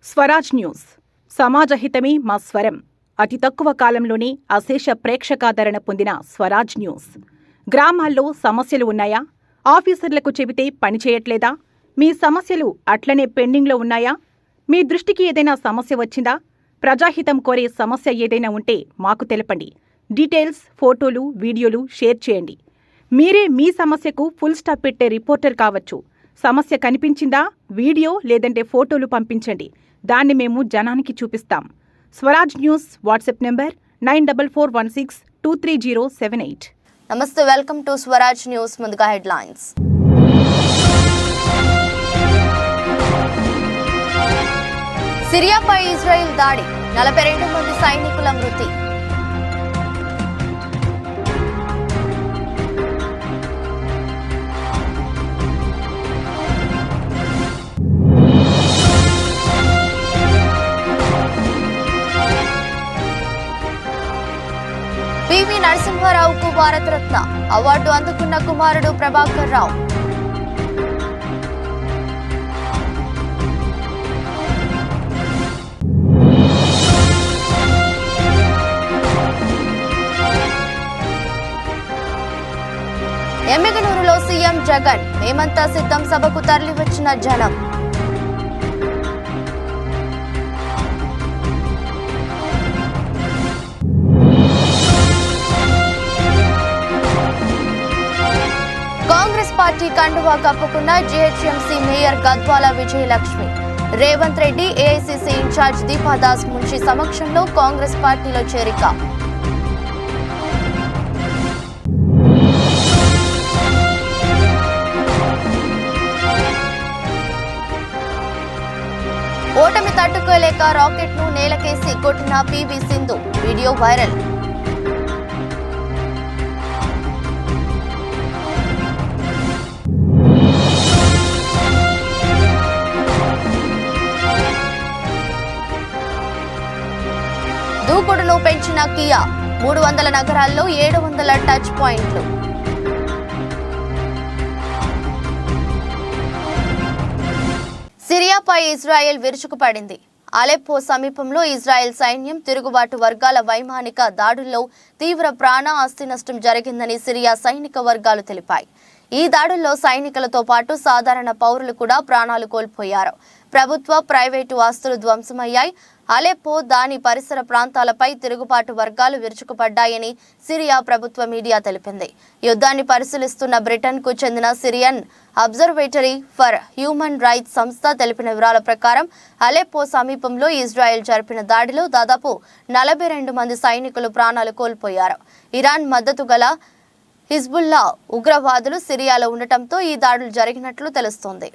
Swaraj news సమాజహితమే మా స్వరం. అతి తక్కువ కాలంలోనే అశేష ప్రేక్షకాదరణ పొందిన స్వరాజ్ న్యూస్. గ్రామాల్లో సమస్యలు ఉన్నాయా? ఆఫీసర్లకు చెబితే పనిచేయట్లేదా? మీ సమస్యలు అట్లనే పెండింగ్లో ఉన్నాయా? మీ దృష్టికి ఏదైనా సమస్య వచ్చిందా? ప్రజాహితం కోరే సమస్య ఏదైనా ఉంటే మాకు తెలపండి. డీటెయిల్స్, ఫోటోలు, వీడియోలు షేర్ చేయండి. మీరే మీ సమస్యకు ఫుల్ స్టాప్ పెట్టే రిపోర్టర్ కావచ్చు. సమస్య కనిపించిందా? వీడియో లేదంటే ఫోటోలు పంపించండి. దాన్ని మేము జనానికి చూపిస్తాం. Swaraj news WhatsApp number 9441623078. నమస్తే, వెల్కమ్ టు స్వరాజ్ న్యూస్. ముందుగా హెడ్లైన్స్. సిరియాపై ఇజ్రాయెల్ దాడి, 42 మంది సైనికుల మృతి. పివి నరసింహారావుకు భారతరత్న అవార్డు అందుకున్న కుమారుడు ప్రభాకర్ రావు. ఎమ్మిగనూరులో సీఎం జగన్, మేమంతా సిద్ధం సభకు తరలివచ్చిన జనం. కాంగ్రెస్ పార్టీ కండువా కప్పుకున్న GHMC mayor Gadwal Vijayalakshmi. Revanth Reddy, AICC incharge Deepa Das Munshi సమక్షంలో కాంగ్రెస్ పార్టీలో చేరిక. ఓటమి తట్టుకోలేక రాకెట్ ను నేలకేసి కొట్టిన పివి సింధు, వీడియో వైరల్. దూకుడును పెంచిన కియా, 300 నగరాల్లో 700 టచ్ పాయింట్లు. సిరియాపై ఇజ్రాయెల్ విరుచుకుపడింది. అలెప్పో సమీపంలో ఇజ్రాయెల్ సైన్యం తిరుగుబాటు వర్గాల వైమానిక దాడుల్లో తీవ్ర ప్రాణ ఆస్తి నష్టం జరిగిందని సిరియా సైనిక వర్గాలు తెలిపాయి. ఈ దాడుల్లో సైనికులతో పాటు సాధారణ పౌరులు కూడా ప్రాణాలు కోల్పోయారు. ప్రభుత్వ, ప్రైవేటు ఆస్తులు ధ్వంసమయ్యాయి. అలెప్పో, దాని పరిసర ప్రాంతాలపై తిరుగుబాటు వర్గాలు విరుచుకుపడ్డాయని సిరియా ప్రభుత్వ మీడియా తెలిపింది. యుద్ధాన్ని పరిశీలిస్తున్న బ్రిటన్కు చెందిన Syrian observatory for human rights సంస్థ తెలిపిన వివరాల ప్రకారం అలెప్పో సమీపంలో ఇజ్రాయెల్ జరిపిన దాడిలో దాదాపు 42 మంది సైనికులు ప్రాణాలు కోల్పోయారు. ఇరాన్ మద్దతు గల హిజ్బుల్లా ఉగ్రవాదులు సిరియాలో ఉండటంతో ఈ దాడులు జరిగినట్లు తెలుస్తోంది.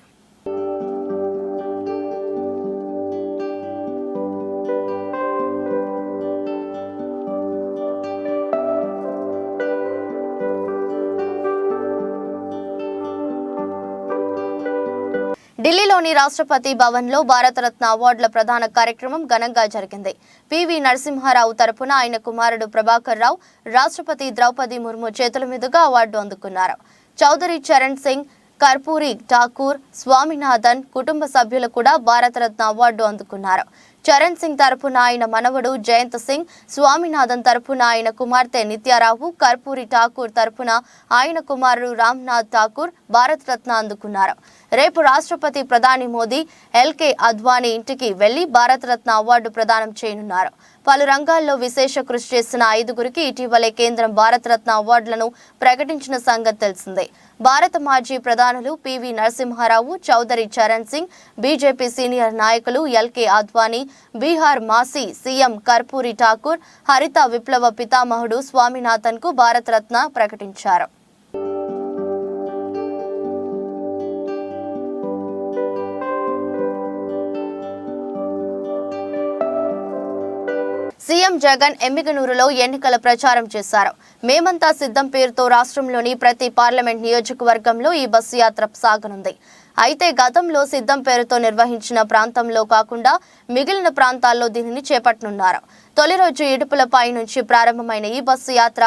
ఢిల్లీలోని రాష్ట్రపతి భవన్లో భారతరత్న అవార్డుల ప్రధాన కార్యక్రమం ఘనంగా జరిగింది. పివి నరసింహారావు తరపున ఆయన కుమారుడు ప్రభాకర్ రావు రాష్ట్రపతి ద్రౌపది ముర్ము చేతుల మీదుగా అవార్డు అందుకున్నారు. చౌదరి చరణ్ సింగ్, కర్పూరి ఠాకూర్, స్వామినాథన్ కుటుంబ సభ్యులు కూడా భారతరత్న అవార్డు అందుకున్నారు. చరణ్ సింగ్ తరపున ఆయన మనవడు జయంత్ సింగ్, స్వామినాథన్ తరపున ఆయన కుమార్తె నిత్యారావు, కర్పూరి ఠాకూర్ తరపున ఆయన కుమారుడు రామ్నాథ్ ఠాకూర్ భారతరత్న అందుకున్నారు. రేపు రాష్ట్రపతి ప్రధాని మోదీ ఎల్కే అద్వానీ ఇంటికి వెళ్లి భారతరత్న అవార్డు ప్రదానం చేయనున్నారు. పలు రంగాల్లో విశేష కృషి చేసిన 5గురికి ఇటీవలే కేంద్రం భారతరత్న అవార్డులను ప్రకటించిన సంగతి తెలిసిందే. భారత మాజీ ప్రధానులు PV Narasimha Rao, Chowdary Charan Singh, BJP senior నాయకులు ఎల్కే అద్వానీ, బీహార్ మాజీ సీఎం కర్పూరి ఠాకూర్, హరిత విప్లవ పితామహుడు స్వామినాథన్ కు భారతరత్న ప్రకటించారు. సీఎం జగన్ ఎమ్మిగనూరులో ఎన్నికల ప్రచారం చేశారు. మేమంతా సిద్ధం పేరుతో రాష్ట్రంలోని ప్రతి పార్లమెంట్ నియోజకవర్గంలో ఈ బస్సు యాత్ర సాగనుంది. అయితే గతంలో సిద్ధం పేరుతో నిర్వహించిన ప్రాంతంలో కాకుండా మిగిలిన ప్రాంతాల్లో దీనిని చేపట్టనున్నారు. తొలి రోజు ఇడుపులపై నుంచి ప్రారంభమైన ఈ బస్సు యాత్ర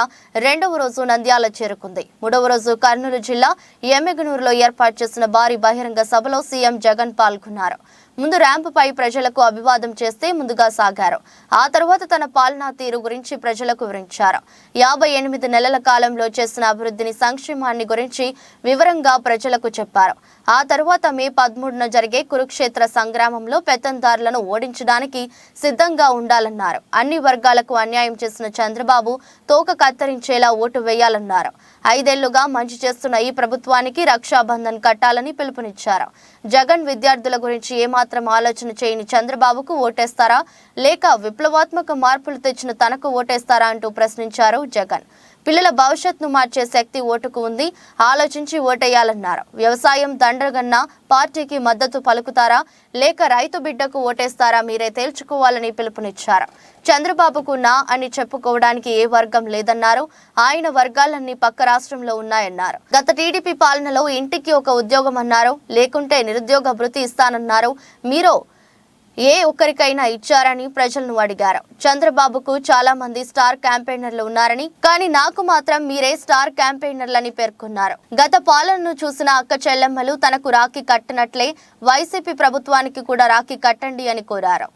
రెండవ రోజు నంద్యాల చేరుకుంది. మూడవ రోజు కర్నూలు జిల్లా ఎమ్మిగనూరులో ఏర్పాటు చేసిన భారీ బహిరంగ సభలో సీఎం జగన్ పాల్గొన్నారు. ముందు ర్యాంపుపై ప్రజలకు అభివాదం చేస్తే ముందుగా సాగారు. ఆ తర్వాత తన పాలనా తీరు గురించి ప్రజలకు వివరించారు. 58 నెలల కాలంలో చేసిన అభివృద్ధిని, సంక్షేమాన్ని గురించి వివరంగా ప్రజలకు చెప్పారు. ఆ తర్వాత మే 13న జరిగే కురుక్షేత్ర సంగ్రామంలో పెత్తందారులను ఓడించడానికి సిద్ధంగా ఉండాలన్నారు. అన్ని వర్గాలకు అన్యాయం చేసిన చంద్రబాబు తోక కత్తిరించేలా ఓటు వేయాలన్నారు. 5 ఏళ్లుగా మంచి చేస్తున్న ఈ ప్రభుత్వానికి రక్షాబంధన్ కట్టాలని పిలుపునిచ్చారు. జగన్ విద్యార్థుల గురించి ఏమాత్రం ఆలోచన చేయని చంద్రబాబుకు ఓటేస్తారా, లేక విప్లవాత్మక మార్పులు తెచ్చిన తనకు ఓటేస్తారా అంటూ ప్రశ్నించారు జగన్. పిల్లల భవిష్యత్తును మార్చే శక్తి ఓటుకు ఉంది, ఆలోచించి ఓటేయాలన్నారు. వ్యవసాయం దండగన్న పార్టీకి మద్దతు పలుకుతారా, లేక రైతు బిడ్డకు ఓటేస్తారా, మీరే తేల్చుకోవాలని పిలుపునిచ్చారు. చంద్రబాబుకు నా అని చెప్పుకోవడానికి ఏ వర్గం లేదన్నారు. ఆయన వర్గాలన్నీ పక్క రాష్ట్రంలో ఉన్నాయన్నారు. గత టీడీపీ పాలనలో ఇంటికి ఒక ఉద్యోగం అన్నారు, లేకుంటే నిరుద్యోగ భృతి ఇస్తానన్నారు. మీరు ఏ ఒక్కరికైనా ఇచ్చారని ప్రజలను అడిగారు. చంద్రబాబుకు చాలా మంది స్టార్ క్యాంపెయినర్లు ఉన్నారని, కానీ నాకు మాత్రం మీరే స్టార్ క్యాంపెయినర్లని పేర్కొన్నారు. గత పాలనను చూసిన అక్క చెల్లెమ్మలు తనకు రాఖీ కట్టినట్లే వైసీపీ ప్రభుత్వానికి కూడా రాఖీ కట్టండి అని కోరారు.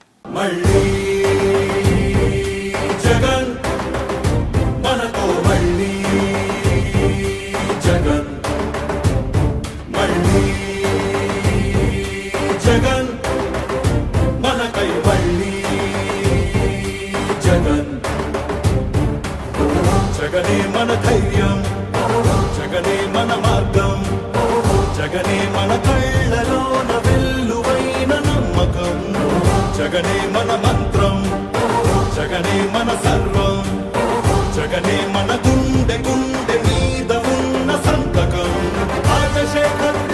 జగనే మన ధైర్యం, జగనే మన మార్గం, జగనే మన కళ్ళలోన వెల్లువైన నమ్మకం, జగనే మన మంత్రం, జగనే మన సర్వం, జగనే మన గుండె గుండె మీద ఉన్న సంతకం. రాజశేఖరుడి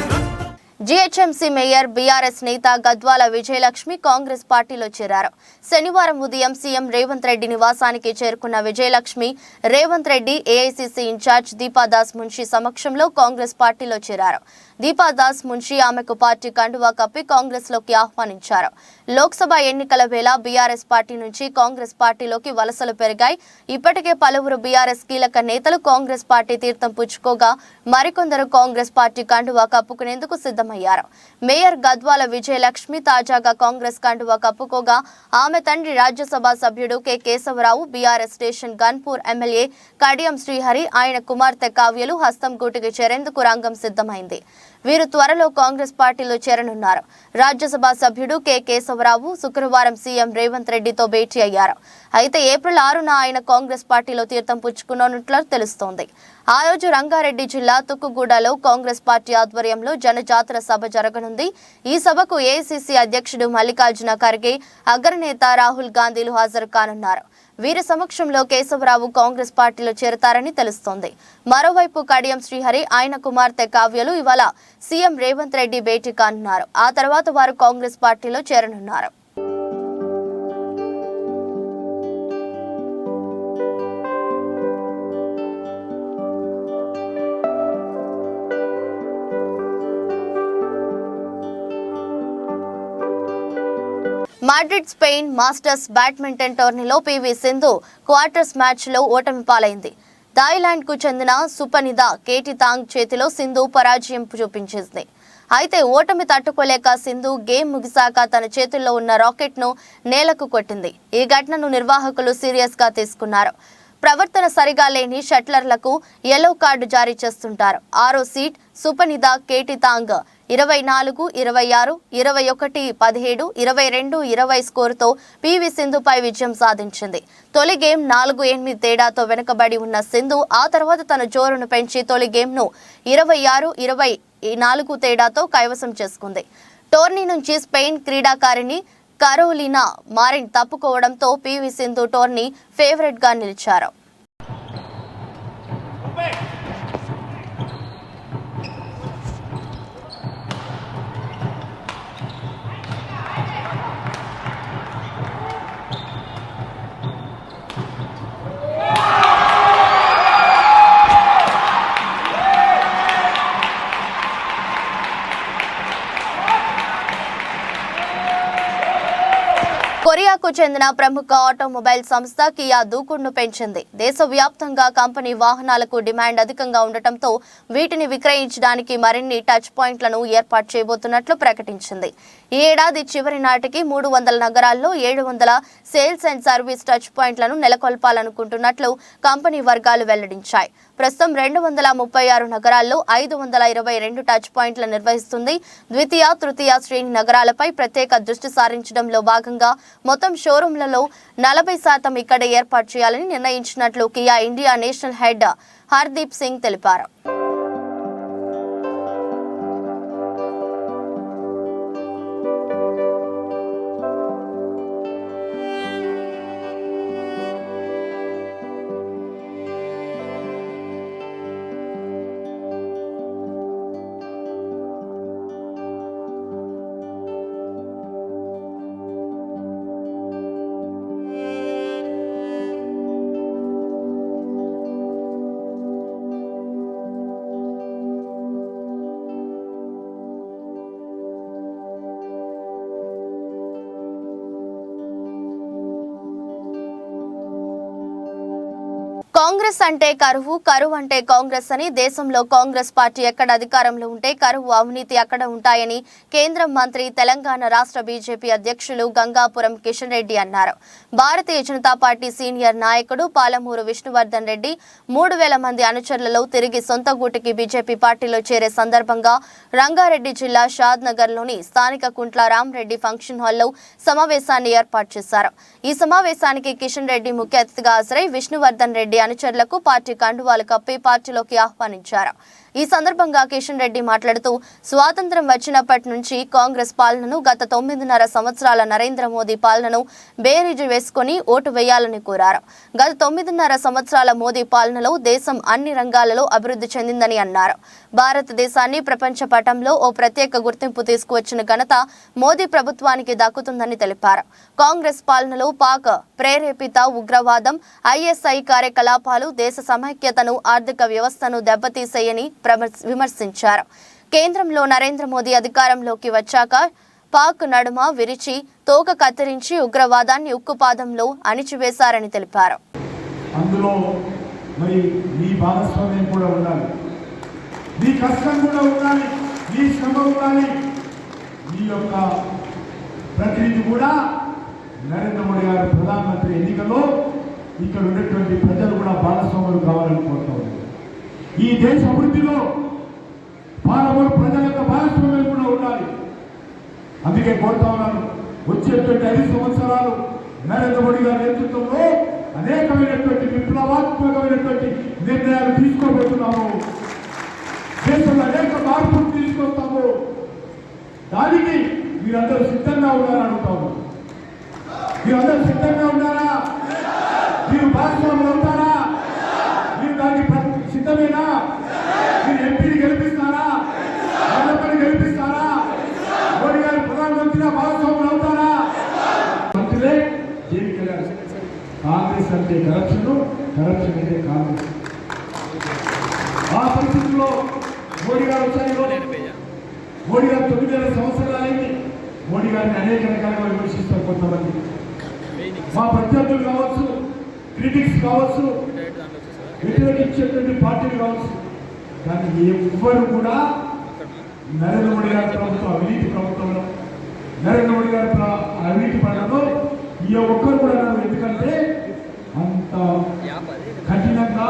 జీహెచ్ఎంసీ మేయర్ బీఆర్ఎస్ నేత గద్వాల విజయలక్ష్మి కాంగ్రెస్ పార్టీలో చేరారు. శనివారం ఉదయం సీఎం రేవంత్ రెడ్డి నివాసానికి చేరుకున్న విజయలక్ష్మి రేవంత్ రెడ్డి, ఏఐసీసీ ఇన్ఛార్జ్ దీపాదాస్ మున్షి సమక్షంలో కాంగ్రెస్ పార్టీలో చేరారు. దీపాదాస్ మున్షి ఆమెకు పార్టీ కండువా కప్పి కాంగ్రెస్ లోకి ఆహ్వానించారు. లోక్సభ ఎన్నికల వేళ బీఆర్ఎస్ పార్టీ నుంచి కాంగ్రెస్ పార్టీలోకి వలసలు పెరిగాయి. ఇప్పటికే పలువురు బీఆర్ఎస్ కీలక నేతలు కాంగ్రెస్ పార్టీ తీర్థం పుచ్చుకోగా మరికొందరు కాంగ్రెస్ పార్టీ కండువా కప్పుకునేందుకు సిద్ధమయ్యారు. మేయర్ గద్వాల విజయలక్ష్మి తాజాగా కాంగ్రెస్ కండువా కప్పుకోగా ఆమె తండ్రి రాజ్యసభ సభ్యుడు K Keshavarao, BRS station Ghanpur MLA Kadiyam Srihari, ఆయన కుమార్తె కావ్యలు హస్తం గూటికి చేరేందుకు రంగం సిద్ధమైంది. వీరు త్వరలో కాంగ్రెస్ పార్టీలో చేరనున్నారు. రాజ్యసభ సభ్యుడు కె కేశవరావు శుక్రవారం సీఎం రేవంత్ రెడ్డితో భేటీ అయ్యారు. అయితే ఏప్రిల్ 6న ఆయన కాంగ్రెస్ పార్టీలో తీర్థం పుచ్చుకున్నట్లు తెలుస్తోంది. ఆ రోజు రంగారెడ్డి జిల్లా తుక్కుగూడలో కాంగ్రెస్ పార్టీ ఆధ్వర్యంలో జనజాతర సభ జరగనుంది. ఈ సభకు ఏఐసీసీ అధ్యక్షుడు మల్లికార్జున ఖర్గే, అగ్రనేత రాహుల్ గాంధీలు హాజరు కానున్నారు. వీరి సమక్షంలో కేశవరావు కాంగ్రెస్ పార్టీలో చేరతారని తెలుస్తోంది. మరోవైపు కడియం శ్రీహరి, ఆయన కుమార్తె కావ్యలు ఇవాళ సీఎం రేవంత్ రెడ్డి భేటీ కానున్నారు. ఆ తర్వాత వారు కాంగ్రెస్ పార్టీలో చేరనున్నారు. మాడ్రిడ్ స్పెయిన్ మాస్టర్స్ బ్యాడ్మింటన్ టోర్నీలో పీవీ సింధు క్వార్టర్స్ మ్యాచ్లో ఓటమి పాలైంది. థాయిలాండ్కు చెందిన సుపనిద కేటితాంగ్ చేతిలో సింధు పరాజయం చూపించింది. అయితే ఓటమి తట్టుకోలేక సింధు గేమ్ ముగిశాక తన చేతుల్లో ఉన్న రాకెట్ను నేలకు కొట్టింది. ఈ ఘటనను నిర్వాహకులు సీరియస్గా తీసుకున్నారు. ప్రవర్తన సరిగా లేని షట్లర్లకు యెల్లో కార్డు జారీ చేస్తుంటారు. 6వ సీడ్ సుపనిద కేటితాంగ్ 24, 26, 21, 17, 22, 20 స్కోరుతో పీవీ సింధుపై విజయం సాధించింది. తొలి గేమ్ 4-8 తేడాతో వెనుకబడి ఉన్న సింధు ఆ తర్వాత తన జోరును పెంచి తొలి గేమ్ను 26, 24 తేడాతో కైవసం చేసుకుంది. టోర్నీ నుంచి స్పెయిన్ క్రీడాకారిణి కరోలినా మారిన్ తప్పుకోవడంతో పీవీ సింధు టోర్నీ ఫేవరెట్గా నిలిచారు. కొరియాకు చెందిన ప్రముఖ ఆటోమొబైల్ సంస్థ కియా దూకుడును పెంచింది. దేశవ్యాప్తంగా కంపెనీ వాహనాలకు డిమాండ్ అధికంగా ఉండటంతో వీటిని విక్రయించడానికి మరిన్ని టచ్ పాయింట్లను ఏర్పాటు చేయబోతున్నట్లు ప్రకటించింది. ఈ ఏడాది చివరి నాటికి 300 నగరాల్లో 700 సేల్స్ అండ్ సర్వీస్ టచ్ పాయింట్లను నెలకొల్పాలనుకుంటున్నట్లు కంపెనీ వర్గాలు వెల్లడించాయి. ప్రస్తుతం 236 నగరాల్లో 522 టచ్ పాయింట్లు నిర్వహిస్తుంది. ద్వితీయ, తృతీయ శ్రేణి నగరాలపై ప్రత్యేక దృష్టి సారించడంలో భాగంగా మొత్తం షోరూంలలో 40% ఇక్కడ ఏర్పాటు చేయాలని నిర్ణయించినట్లు Kia India national head Hardeep Singh తెలిపారు. కాంగ్రెస్ అంటే కరువు, కరువు అంటే కాంగ్రెస్ అని, దేశంలో కాంగ్రెస్ పార్టీ ఎక్కడ అధికారంలో ఉంటే కరువు, అవినీతి అక్కడ ఉంటాయని కేంద్ర మంత్రి, తెలంగాణ రాష్ట్ర బీజేపీ అధ్యక్షులు గంగాపురం కిషన్ రెడ్డి అన్నారు. భారతీయ జనతా పార్టీ సీనియర్ నాయకుడు పాలమూరు విష్ణువర్ధన్ రెడ్డి 3000 మంది అనుచరులలో తిరిగి సొంత గూటికి బీజేపీ పార్టీలో చేరే సందర్భంగా రంగారెడ్డి జిల్లా షాద్ నగర్లోని స్థానిక కుంట్ల రామరెడ్డి ఫంక్షన్ హాల్లో సమావేశాన్ని ఏర్పాటు చేశారు. ఈ సమావేశానికి కిషన్ రెడ్డి ముఖ్య అతిథిగా హాజరై విష్ణువర్ధన్ రెడ్డి అనుచరులకు పార్టీ కండువాలు కప్పి పార్టీలోకి ఆహ్వానించారు. ఈ సందర్భంగా కిషన్ రెడ్డి మాట్లాడుతూ స్వాతంత్ర్యం వచ్చినప్పటి నుంచి కాంగ్రెస్ పాలనను, గత 9.5 సంవత్సరాల నరేంద్ర మోదీ పాలనను బేరీజు వేసుకుని ఓటు వేయాలని కోరారు. గత 9.5 సంవత్సరాల మోదీ పాలనలో దేశం అన్ని రంగాలలో అభివృద్ధి చెందిందని అన్నారు. భారతదేశాన్ని ప్రపంచ పటంలో ఓ ప్రత్యేక గుర్తింపు తీసుకువచ్చిన ఘనత మోదీ ప్రభుత్వానికి దక్కుతుందని తెలిపారు. కాంగ్రెస్ పాలనలో పాక్ ప్రేరేపిత ఉగ్రవాదం, ఐఎస్ఐ కార్యకలాపాలు దేశ సమైక్యతను, ఆర్థిక వ్యవస్థను దెబ్బతీసేయని విమర్శించారు. కేంద్రంలో నరేంద్ర మోదీ అధికారంలోకి వచ్చాక పాక్ నడుమ విరిచి తోక కత్తిరించి ఉగ్రవాదాన్ని ఉక్కుపాదంలో అణిచివేశారని తెలిపారు. అందులో మరి మీ భాగస్వామ్యం కూడా ఉండాలి, మీ కష్టం కూడా ఉండాలి, మీ శ్రమ ఉండాలి, మీ యొక్క ప్రతినిధి కూడా నరేంద్ర మోడీ గారు ప్రధానమంత్రి ఎన్నికల్లో ఇక్కడ ఉన్నటువంటి ప్రజలు కూడా భాగస్వాములు కావాలని కోరుతా ఉన్నారు. ఈ దేశ అభివృద్ధిలో పాలమూరు ప్రజల యొక్క భాగస్వామ్యం కూడా ఉండాలి. అందుకే కోరుతా ఉన్నాను, వచ్చేటువంటి 5 సంవత్సరాలు నరేంద్ర మోడీ గారి నేతృత్వంలో అనేకమైనటువంటి విప్లవాత్మకమైనటువంటి నిర్ణయాలు తీసుకోబోతున్నాము. దేశంలో అనేక మార్పులు తీసుకొస్తాము. దానికి మీరందరూ సిద్ధంగా ఉన్నారని అడుగుతాము. మీరందరూ సిద్ధంగా ఉన్నారా? మీరు భాగస్వాములు అవుతారా? మీరు దానికి సిద్ధమేనా? మీరు ఎంపీని గెలిపిస్తారా? మంత్రిని గెలిపిస్తారా? మోడీ గారు ప్రధానమంత్రిగా భాగస్వాములు అవుతారా? మంత్రులే జైలుకి వెళ్ళారు. కాంగ్రెస్ అంటే కరప్షన్, కరప్షన్ అంటే కాంగ్రెస్. ఆ పరిస్థితుల్లో మోడీ గారు వచ్చారు. మోడీ గారు 9 సంవత్సరాలైంది. మోడీ గారిని అనేక రకాలుగా విమర్శిస్తారు కొంతమంది. మా ప్రత్యర్థులు కావచ్చు, క్రిటిక్స్ కావచ్చు, వ్యతిరేకించేటువంటి పార్టీలు కావచ్చు, కానీ ఎవ్వరు కూడా నరేంద్ర మోడీ గారి ప్రభుత్వం అవినీతి ప్రభుత్వంలో, నరేంద్ర మోడీ గారి అవినీతి పనులలో ఈ ఒక్కరు కూడా నన్ను, ఎందుకంటే అంత కఠినంగా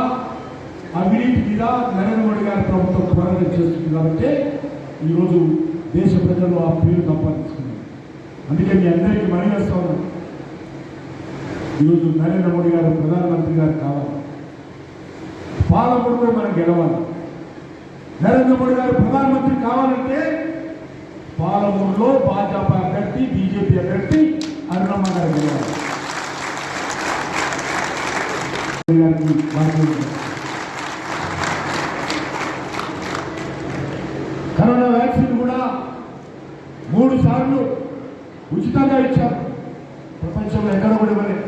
అవినీతి మీద నరేంద్ర మోడీ గారి ప్రభుత్వం పోరాటం చేస్తుంది. కాబట్టి ఈరోజు దేశ ప్రజలు ఆ పేరు సంపాదించుకున్నారు. అందుకే మీ అందరికీ మనవి చేస్తా ఉన్నాను, ఈరోజు నరేంద్ర మోడీ గారు ప్రధానమంత్రి గారు కావాలి, పాలమూరులో మనం గెలవాలి. నరేంద్ర మోడీ గారు ప్రధానమంత్రి కావాలంటే పాలమూరులో భాజపా అభ్యర్థి, బీజేపీ అభ్యర్థి అరుణమ్మ గారు గెలవాలి. కరోనా వ్యాక్సిన్ కూడా 3 సార్లు ఉచితంగా ఇచ్చారు. ప్రపంచంలో ఎక్కడ కూడా ఇవ్వలేదు.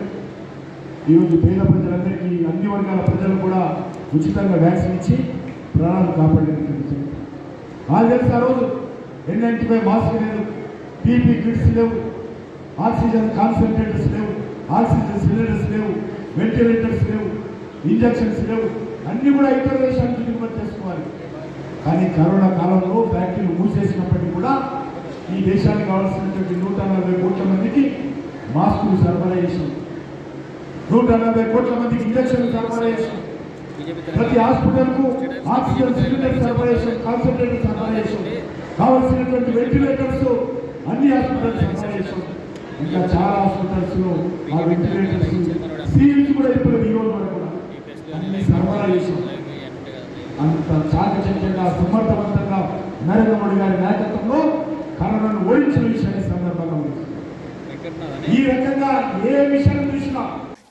ఈరోజు పేద ప్రజలందరికీ, అన్ని వర్గాల ప్రజలు కూడా ఉచితంగా వ్యాక్సిన్ ఇచ్చి ప్రాణాలు కాపాడేది. ఆ రోజు N95 మాస్క్ లేదు, పీపీ కిట్స్ లేవు, ఆక్సిజన్ కాన్సన్ట్రేటర్స్ లేవు, ఆక్సిజన్ సిలిండర్స్ లేవు, వెంటిలేటర్స్ లేవు, ఇంజక్షన్స్ లేవు. అన్నీ కూడా ఇతర దేశానికి దిగుమతి చేసుకోవాలి. కానీ కరోనా కాలంలో ఫ్యాక్టరీలు మూసేసినప్పటికీ కూడా ఈ దేశానికి కావాల్సినటువంటి 140 కోట్ల మందికి మాస్కులు సరఫరా చేసాం, 140 కోట్ల మందికి ఇంజక్షన్లు సరఫరా చేసాం, ప్రతి హాస్పిటల్కు ఆక్సిజన్ సిలిండర్ సరఫరా చేసాం, కాన్సన్ట్రేటర్ సరఫరా చేసాం, కావాల్సినటువంటి వెంటిలేటర్స్ అన్ని హాస్పిటల్స్ సరఫరా చేసాం. ఇంకా చాలా హాస్పిటల్స్ లో ఆ వెంటిలేటర్స్ సీల్స్ కూడా ఇప్పుడు ఈ రోజు వరకు కూడా అన్ని సరఫరా చేసాం. అంత చాకచక్యంగా సమర్థవంతంగా నరేంద్ర మోడీ గారి నాయకత్వంలో కరోనాను ఓడించిన విషయాన్ని సందర్భంగా ఈ రకంగా ఏ విషయం చూసినా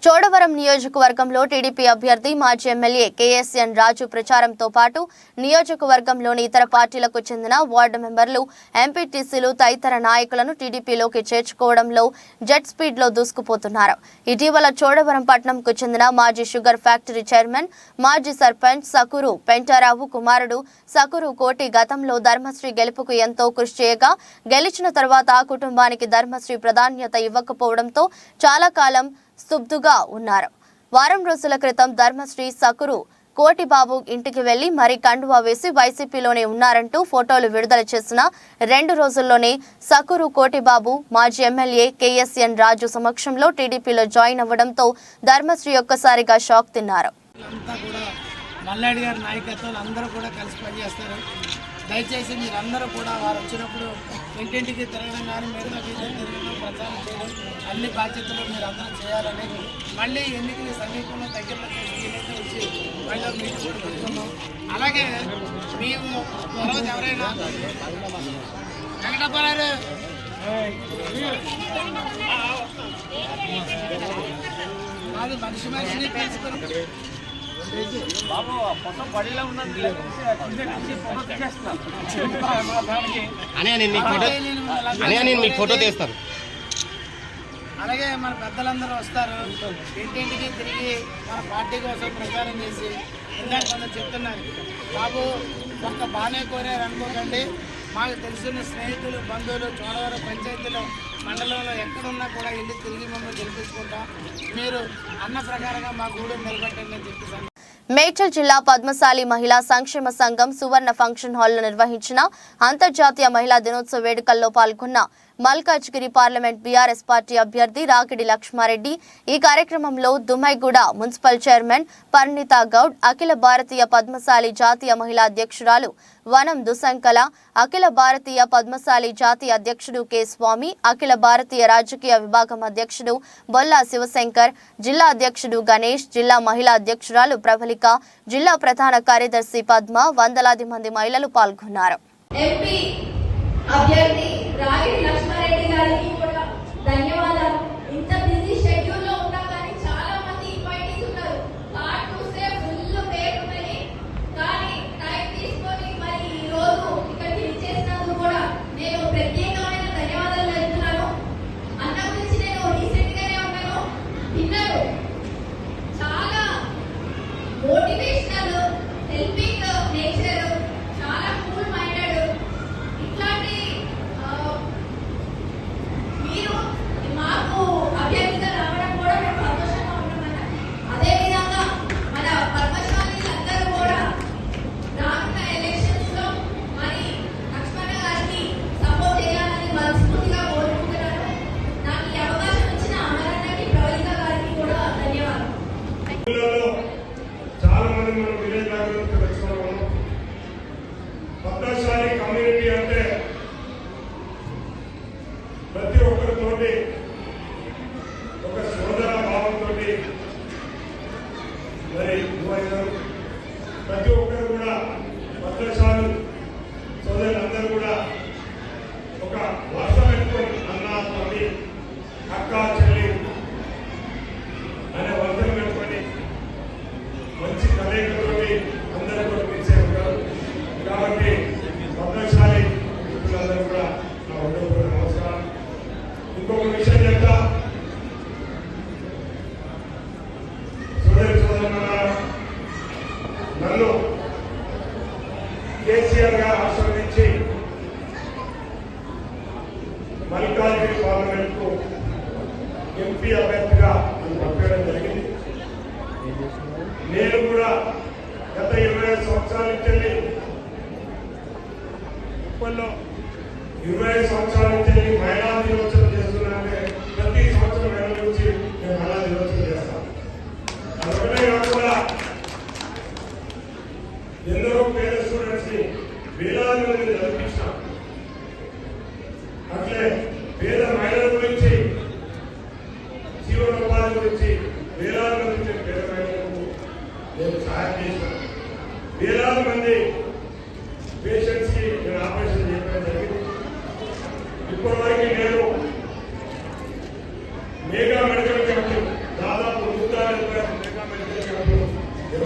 చోడవరం నియోజకవర్గంలో టీడీపీ అభ్యర్థి మాజీ ఎమ్మెల్యే కేఎస్ఎన్ రాజు ప్రచారంతో పాటు నియోజకవర్గంలోని ఇతర పార్టీలకు చెందిన వార్డు మెంబర్లు, ఎంపీటీసీలు తదితర నాయకులను టీడీపీలోకి చేర్చుకోవడంలో జెట్ స్పీడ్లో దూసుకుపోతున్నారు. ఇటీవల చోడవరం పట్టణంకు చెందిన మాజీ షుగర్ ఫ్యాక్టరీ చైర్మన్, మాజీ సర్పంచ్ సకురు పెంటారావు కుమారుడు సకురు కోటి గతంలో ధర్మశ్రీ గెలుపుకు ఎంతో కృషి చేయగా గెలిచిన తర్వాత ఆ కుటుంబానికి ధర్మశ్రీ ప్రాధాన్యత ఇవ్వకపోవడంతో చాలా కాలం స్తబ్దుగా ఉన్నారు. వారం రోజుల క్రితం ధర్మశ్రీ సకురు కోటిబాబు ఇంటికి వెళ్లి మరీ కండువా వేసి వైసీపీలోనే ఉన్నారంటూ ఫోటోలు విడుదల చేసిన 2 రోజుల్లోనే సకురు కోటిబాబు మాజీ ఎమ్మెల్యే కేఎస్ఎన్ రాజు సమక్షంలో టీడీపీలో జాయిన్ అవ్వడంతో ధర్మశ్రీ ఒక్కసారిగా షాక్ తిన్నారు. మల్లాడి గారి నాయకత్వం అందరూ కూడా కలిసి పనిచేస్తారు. దయచేసి మీరందరూ కూడా వారు వచ్చినప్పుడు ఇంటింటికి తిరగడం కానీ మెరుగు తిరగడం, ప్రచారం చేయడం అన్ని బాధ్యతలు మీరు అందరూ చేయాలని మళ్ళీ ఎన్నికల సమీపంలో దగ్గరలో తీసుకెళ్ళి వచ్చి మళ్ళీ మీటింగ్ కూడా పెట్టుకున్నాం. అలాగే మేము తర్వాత ఎవరైనా వెంకటప్పారు అది మనిషిని తెలుసుకొని బాబు మొత్తం బడిలో ఉన్నది నేను మీ ఫోటో తీస్తాను. అలాగే మన పెద్దలందరూ వస్తారు, ఇంటింటికి తిరిగి మన పార్టీ కోసం ప్రచారం చేసి ఇందాక కొందరు చెప్తున్నారు, బాబు ఒక్క బాగానే కోరారు అనుకోకండి, మాకు తెలిసిన స్నేహితులు, బంధువులు చోడవరం పంచాయతీలో మండలంలో ఎక్కడున్నా కూడా వెళ్ళి తిరిగి మమ్మల్ని గెలిపించుకుంటాం, మీరు అన్న ప్రకారంగా మా గూడు నిలబెట్టండి అని చెప్పేసి. మేడ్చల్ జిల్లా పద్మశాలి మహిళా సంక్షేమ సంఘం సువర్ణ ఫంక్షన్ హాల్లో నిర్వహించిన అంతర్జాతీయ మహిళా దినోత్సవ వేడుకల్లో పాల్గొన్న మల్కాజ్గిరి పార్లమెంట్ బీఆర్ఎస్ పార్టీ అభ్యర్థి రాకిడి లక్ష్మారెడ్డి. ఈ కార్యక్రమంలో దుమ్మైగూడ మున్సిపల్ చైర్మన్ పరిణిత గౌడ్, అఖిల భారతీయ పద్మశాలి జాతీయ మహిళా అధ్యక్షురాలు వనం దుసంకల, అఖిల భారతీయ పద్మశాలి జాతీయ అధ్యక్షుడు కె స్వామి, అఖిల భారతీయ రాజకీయ విభాగం అధ్యక్షుడు బొల్లా శివశంకర్, జిల్లా అధ్యక్షుడు గణేష్, జిల్లా మహిళా అధ్యక్షురాలు ప్రబలిక, జిల్లా ప్రధాన కార్యదర్శి పద్మ, వందలాది మంది మహిళలు పాల్గొన్నారు. ఎంపీ అభ్యర్థి రాకిడి లక్ష్మారెడ్డి గారికి కూడా ధన్యవాదాలు. ఇంత బిజీ షెడ్యూల్ లో ఉన్నా కానీ చాలా మంది ఇన్వైటీస్ ఉన్నారు. కార్డ్ చూస్తే ఫుల్ పేరు ఉన్నది, కానీ టైం తీసుకొని మరి ఈ రోజు ఇక్కడికి విచ్చేసినందుకు కూడా నేను ప్రత్యేకమైన ధన్యవాదాలు చెప్తున్నాను. అన్న గురించి నేను రీసెంట్ గానే ఉన్నాను, విన్నారు, చాలా మోటివేషనల్, హెల్పింగ్ నేచర్, చాలా కూల్ మైండెడ్, ఇట్లాంటి ఎంపీ అభ్యర్థిగా నన్ను పంపించడం జరిగింది. నేను కూడా గత 25 సంవత్సరాల నుంచి ఉప్పల్లో 25 సంవత్సరాల నుంచి మహిళా దినోత్సవం చేస్తున్నానంటే ప్రతి సంవత్సరం మహిళల గురించి నేను మహిళా దినోత్సవం చేస్తాను. అదొకటే కాకుండా ఎందరో పేద స్టూడెంట్స్ ని వేలాది మందిని చదివించాం. అట్లే పేద మహిళల గురించి జీవనోపాధి గురించి వేలాది మంది పేద మహిళలకు నేను సహాయం చేశాను. వేలాది మంది పేషెంట్స్ కి నేను ఆపరేషన్ చేయడం జరిగింది. ఇప్పటివరకు నేను మెగా మెడికల్ క్యాంపు దాదాపు 150 మెగా మెడికల్ క్యాంపు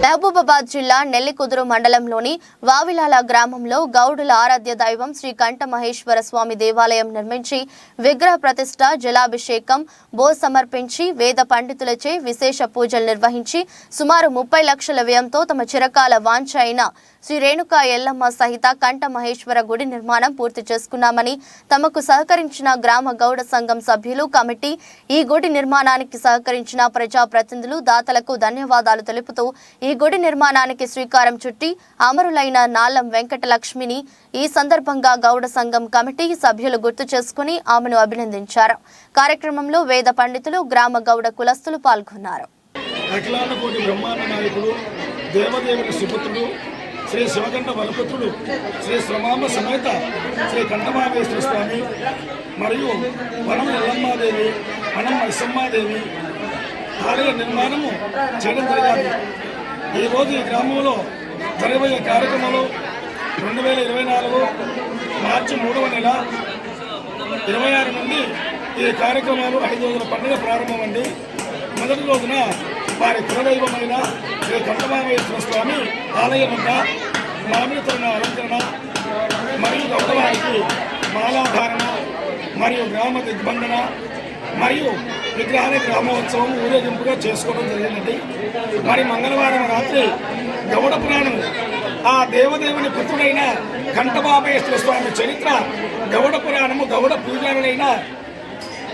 మహబూబాబాద్ జిల్లా నెల్లికుదురు మండలంలోని వావిలాల గ్రామంలో గౌడుల ఆరాధ్య దైవం శ్రీ కంఠ మహేశ్వర స్వామి దేవాలయం నిర్మించి విగ్రహ ప్రతిష్ఠ, జలాభిషేకం, బో సమర్పించి వేద పండితులచే విశేష పూజలు నిర్వహించి సుమారు 30 లక్షల వ్యయంతో తమ చిరకాల వాంఛ అయిన శ్రీ రేణుకా ఎల్లమ్మ సహిత కంఠ మహేశ్వర గుడి నిర్మాణం పూర్తి చేసుకున్నామని తమకు సహకరించిన గ్రామ గౌడ సంఘం సభ్యులు, కమిటీ, ఈ గుడి నిర్మాణానికి సహకరించిన ప్రజాప్రతినిధులు, దాతలకు ధన్యవాదాలు తెలుపుతూ ఈ గుడి నిర్మాణానికి శ్రీకారం చుట్టి అమరులైన నాలం వెంకటలక్ష్మిని ఈ సందర్భంగా గౌడ సంఘం కమిటీ సభ్యులు గుర్తు చేసుకుని ఆమెను అభినందించారు. కార్యక్రమంలో వేద పండితులు, గ్రామ గౌడ కులస్తులు పాల్గొన్నారు. అఖిలాండకోటి బ్రహ్మాండ నాయకుడు, దేవదేవుని సుపుత్రుడు, శ్రీ శివకంఠ వరపుత్రుడు, శ్రీ శ్రమాంబ సమేత శ్రీ కంఠమహేశ్వర స్వామి మరియు వనం ఎల్లమ్మాదేవి, వనం నరసమ్మాదేవి ఆలయ నిర్మాణము చేయడం జరిగింది. ఈరోజు ఈ గ్రామంలో జరగబోయే కార్యక్రమంలో 2024 మార్చి 3వ నెల 26 నుండి ఈ కార్యక్రమాలు 5 రోజుల పండుగ ప్రారంభమండి. మొదటి రోజున వారి కులదైవమైన శ్రీ కంఠమహేశ్వర స్వామి ఆలయం వద్ద మామిడి తోరణ అలంకరణ మరియు గౌరవానికి మాలాధారణ మరియు గ్రామ దిగ్బంధన మరియు విగ్రహాల గ్రామోత్సవం ఊరేగింపుగా చేసుకోవడం జరిగిందండి. మరి మంగళవారం రాత్రి గౌడ పురాణం ఆ దేవదేవుని పుత్రుడైన కంఠమహేశ్వర స్వామి చరిత్ర గౌడ పురాణము గౌడ పూజారులైన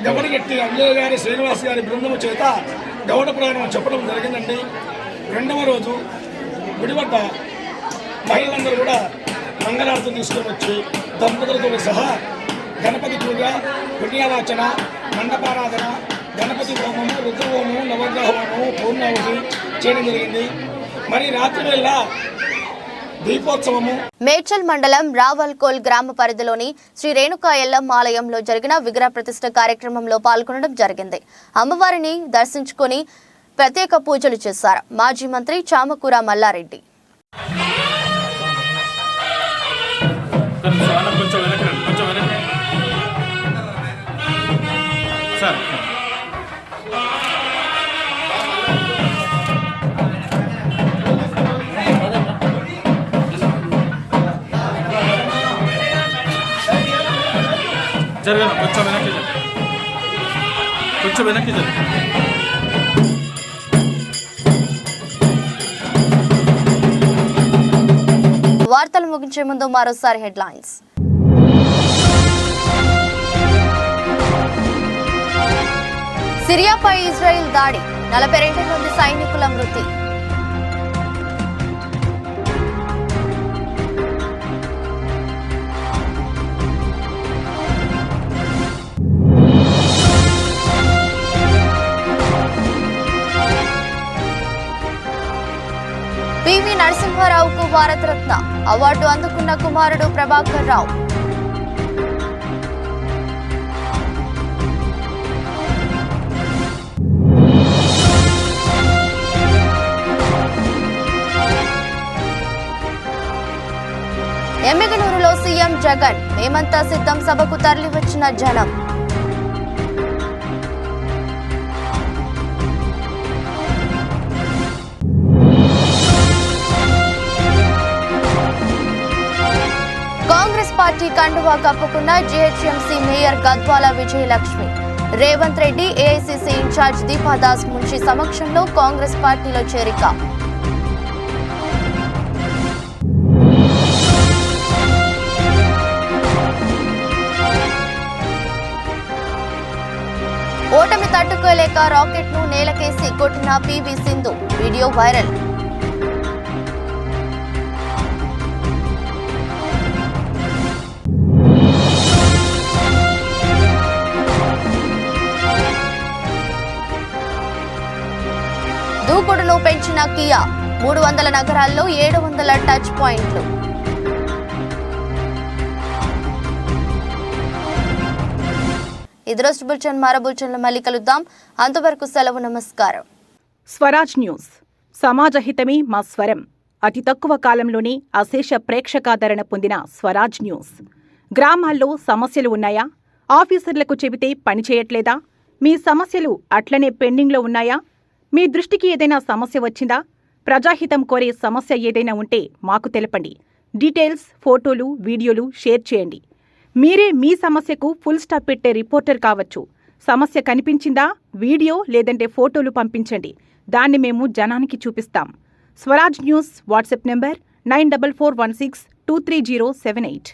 గౌడగట్టి అంజయ్య గారి, శ్రీనివాస్ గారి బృందము చేత గౌడ పురాణం చెప్పడం జరిగిందండి. రెండవ రోజు గుడి వద్ద మహిళలందరూ కూడా మంగళారతులు తీసుకొని వచ్చి దంపతులతో సహా గణపతి పూజ, పుణ్యావాచన, మండపారాధన, గణపతి హోమము, రుద్రహోమము, నవగ్రహ హోమము, పూర్ణావతి చేయడం జరిగింది. మరి రాత్రి వేళ దీపోత్సవము. మేడ్చల్ మండలం రావల్కోల్ గ్రామ పరిధిలోని శ్రీ రేణుకా ఎల్లమ్మ ఆలయంలో జరిగిన విగ్రహ ప్రతిష్ఠ కార్యక్రమంలో పాల్గొనడం జరిగింది. అమ్మవారిని దర్శించుకుని ప్రత్యేక పూజలు చేశారు. మాజీ మంత్రి చామకూర మల్లారెడ్డి. జరగను కొంచెం వెనక్కి జరగ. వార్తలు ముగించే ముందు మరోసారి హెడ్లైన్స్. సిరియాపై ఇజ్రాయెల్ దాడి, 42 మంది సైనికుల మృతి. పివి నరసింహారావుకు భారతరత్న అవార్డు అందుకున్న కుమారుడు ప్రభాకర్ రావు. ఎమ్మిగనూరులో సీఎం జగన్, మేమంతా సిద్ధం సభకు తరలివచ్చిన జనం. కాంగ్రెస్ పార్టీ కండువా కప్పుకున్న GHMC mayor Gadwal Vijayalakshmi. Revanth Reddy, AICC incharge Deepa Das Munshi సమక్షంలో కాంగ్రెస్ పార్టీలో చేరిక. ఓటమి తట్టుకోలేక రాకెట్ ను నేలకేసి కొట్టిన పీవీ సింధు వీడియో వైరల్. దూకుడును పెంచిన కియా 300 నగరాల్లో 700 టచ్ పాయింట్లు. ఇదిరోజు బులెటిన్, మరో బులెటిన్లో మళ్ళీ కలుద్దాం. అంతవరకు సెలవు, నమస్కారం. స్వరాజ్ న్యూస్, సమాజ హితమే మా స్వరం. అతి తక్కువ కాలంలోనే అశేష ప్రేక్షకాదరణ పొందిన స్వరాజ్ న్యూస్. గ్రామాల్లో సమస్యలు ఉన్నాయా? ఆఫీసర్లకు చెబితే పని చేయట్లేదా? మీ సమస్యలు అట్లనే పెండింగ్లో ఉన్నాయా? మీ దృష్టికి ఏదైనా సమస్య వచ్చిందా? ప్రజాహితం కోరే సమస్య ఏదైనా ఉంటే మాకు తెలపండి. డీటెయిల్స్, ఫోటోలు, వీడియోలు షేర్ చేయండి. మీరే మీ సమస్యకు ఫుల్ స్టాప్ పెట్టే రిపోర్టర్ కావచ్చు. సమస్య కనిపించిందా? వీడియో లేదంటే ఫోటోలు పంపించండి. దాన్ని మేము జనానికి చూపిస్తాం. Swaraj news WhatsApp number 9441623078.